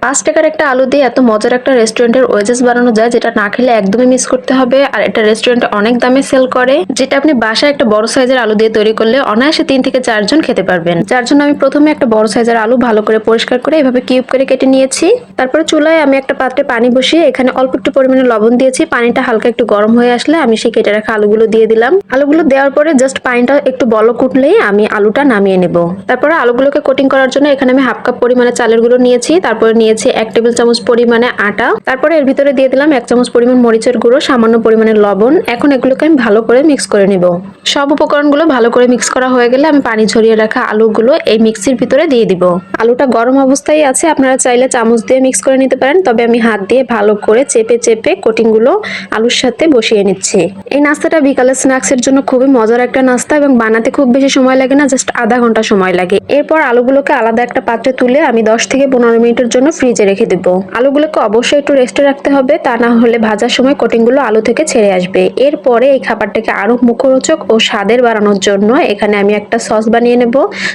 5 টাকার একটা আলু দিয়ে এত মজার একটা রেস্টুরেন্টের ওয়েজেস বানানো যায়, যেটা না খেলে একদমই মিস করতে হবে। আর এটা রেস্টুরেন্টে অনেক দামে সেল করে, যেটা আপনি বাসায় একটা বড় সাইজের আলু দিয়ে তৈরি করলে অনায়াসে 3 থেকে 4 জন খেতে পারবেন। যার জন্য আমি প্রথমে একটা বড় সাইজের আলু ভালো করে পরিষ্কার করে এভাবে কিউব করে কেটে নিয়েছি। তারপরে চুলায় আমি একটা পাত্রে পানি বসিয়ে এখানে অল্প একটু পরিমাণে লবণ দিয়েছি। পানিটা হালকা একটু গরম হয়ে আসলে আমি সেই কেটে রাখা আলুগুলো দিয়ে দিলাম। আলুগুলো দেওয়ার পরে জাস্ট পানিটা একটু বলক উঠলেই আমি আলুটা নামিয়ে নেব। তারপরে আলুগুলোকে কোটিং করার জন্য এখানে আমি হাফ কাপ পরিমাণে চালের গুঁড়ো নিয়েছি। তারপরে নিয়েছি 1 টেবিল চামচ পরিমাণে আটা। তারপরে এর ভিতরে দিয়ে দিলাম 1 চামচ পরিমাণ মরিচের গুঁড়ো, সামান্য পরিমাণে লবণ। এখন এগুলোকে আমি ভালো করে মিক্স করে নিব। সব উপকরণগুলো ভালো করে মিক্স করা হয়ে গেলে আমি পানি ঝরিয়ে রাখা আলুগুলো এই মিক্সির ভিতরে দিয়ে দিব। আলুটা গরম অবস্থায় আছে, আপনারা চাইলে চামচ দিয়ে মিক্স করে নিতে পারেন, তবে আমি হাত দিয়ে ভালো করে চেপে চেপে কোটিংগুলো আলুর সাথে বসিয়ে নিচ্ছি। এই নাস্তাটা বিকালের স্ন্যাক্সের জন্য খুবই মজার একটা নাস্তা এবং বানাতে খুব বেশি সময় লাগে না, জাস্ট আধা ঘন্টা সময় লাগে। এরপর আলুগুলোকে আলাদা একটা পাত্রে তুলে আমি 10 থেকে 15 মিনিটের জন্য ফ্রিজে রেখে দেব। আলুগুলোকে অবশ্যই একটু রেস্টে রাখতে হবে, তা না হলে ভাজার সময় কোটিংগুলো আলু থেকে ছেড়ে আসবে। এরপরে এই খাবারটাকে আরো মুখরোচক ও স্বাদের বানানোর জন্য এখানে আমি একটা সস বানিয়ে নেব।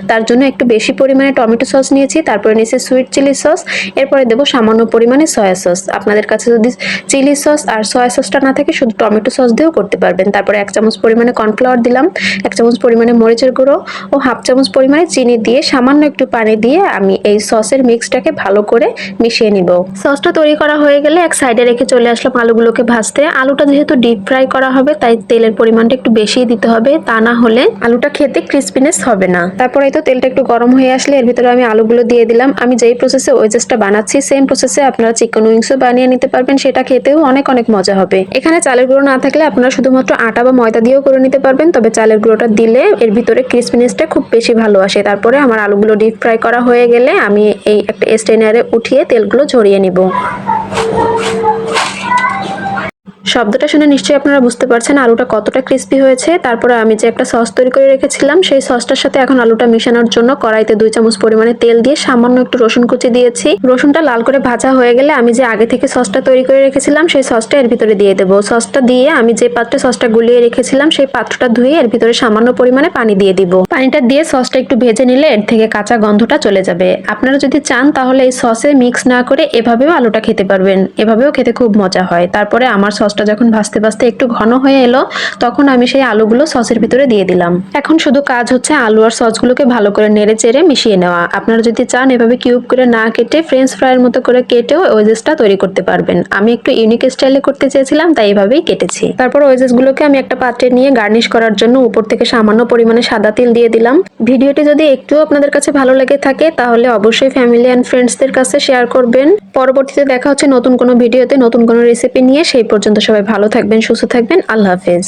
তার জন্য একটু বেশি পরিমাণে টমেটো সস নিয়েছি, তারপরে নিয়েছি সুইট চিলি সস, এরপরে দেবো সামান্য পরিমাণে সয়া সস। আপনাদের কাছে যদি চিলি সস আর সয়া সসটা না থাকে শুধু টমেটো সস দিয়েও করতে পারবেন। তারপরে 1 চামচ পরিমাণে কর্নফ্লাওয়ার দিলাম, 1 চামচ পরিমাণে মরিচের গুঁড়ো ও হাফ চামচ পরিমাণে চিনি দিয়ে সামান্য একটু পানি দিয়ে আমি এই সসের মিক্সটাকে ভালো করে মিশিয়ে নিব। সসটা তৈরি করা হয়ে গেলে এক সাইডে রেখে চলে আসলাম আলুগুলোকে ভাজতে। আলুটা যেহেতু ডিপ ফ্রাই করা হবে তাই তেলের পরিমাণটা একটু বেশি দিতে হবে, তা না হলে আলুটা খেতে ক্রিস্পিনেস হবে না। তারপরে এই তো তেলটা একটু গরম হয়ে আসলে এর ভিতরে আমি আলুগুলো দিয়ে দিলাম। আমি যেই প্রসেসে ওয়েজেসটা বানাচ্ছি সেম প্রসেসে আপনারা চিকেন উইংসও বানিয়ে নিতে পারবেন, সেটা খেতেও অনেক অনেক মজা হবে। এখানে চালের গুঁড়ো না থাকলে আপনারা শুধুমাত্র আটা বা ময়দা দিয়েও করে নিতে পারবেন, তবে চালের গুঁড়োটা দিলে এর ভিতরে ক্রিস্পিনেসটা খুব বেশি ভালো আসে। তারপরে আমার আলুগুলো ডিপ ফ্রাই করা হয়ে গেলে আমি এই একটা স্ট্রেনারে উঠিয়ে তেলগুলো ঝরিয়ে নিব। শব্দটা শুনে নিশ্চয়ই আপনারা বুঝতে পারছেন আলুটা কতটা ক্রিস্পি হয়েছে। তারপরে আমি যে একটা সস তৈরি করে রেখেছিলাম সেই সসটার সাথে এখন আলুটা মিশানোর জন্য কড়াইতে 2 চামচ পরিমাণে তেল দিয়ে সামান্য একটু রসুন কুচি দিয়েছি। রসুনটা লাল করে ভাজা হয়ে গেলে আমি যে আগে থেকে সসটা তৈরি করে রেখেছিলাম সেই সসটা এর ভিতরে দিয়ে দেবো। সসটা দিয়ে আমি যে পাত্রে সসটা গুলিয়ে রেখেছিলাম সেই পাত্রটা ধুয়ে এর ভিতরে সামান্য পরিমাণে পানি দিয়ে দিব। পানিটা দিয়ে সসটা একটু ভেজে নিলে এর থেকে কাঁচা গন্ধটা চলে যাবে। আপনারা যদি চান তাহলে এই সসে মিক্স না করে এভাবেও আলুটা খেতে পারবেন, এভাবেও খেতে খুব মজা হয়। তারপরে আমার সসটা যখন ভাজতে ভাজতে একটু ঘন হয়ে এলো তখন আমি সেই আলুগুলো সসের ভিতরে দিয়ে দিলাম। এখন শুধু কাজ হচ্ছে আলু আর সসগুলোকে ভালো করে নেড়ে চেড়ে মিশিয়ে নেওয়া। আপনারা যদি চান এভাবে কিউব করে না কেটে ফ্রেঞ্চ ফ্রাইয়ের মতো করে কেটেও ওয়েজেসটা তৈরি করতে পারবেন। আমি একটু ইউনিক স্টাইলে করতে চেয়েছিলাম তাই এভাবেই কেটেছি। তারপর ওয়েজেসগুলোকে আমি একটা পাত্রে নিয়ে গার্নিশ করার জন্য উপর থেকে সামান্য পরিমাণে সাদা তিল দিয়ে দিলাম। ভিডিওটি যদি একটু আপনাদের কাছে ভালো লেগে থাকে তাহলে অবশ্যই ফ্যামিলি এন্ড ফ্রেন্ডসদের কাছে শেয়ার করবেন। পরবর্তীতে দেখা হচ্ছে নতুন কোনো ভিডিওতে নতুন কোনো রেসিপি নিয়ে। সেই পর্যন্ত সবাই ভালো থাকবেন, সুস্থ থাকবেন। আল্লাহ হাফেজ।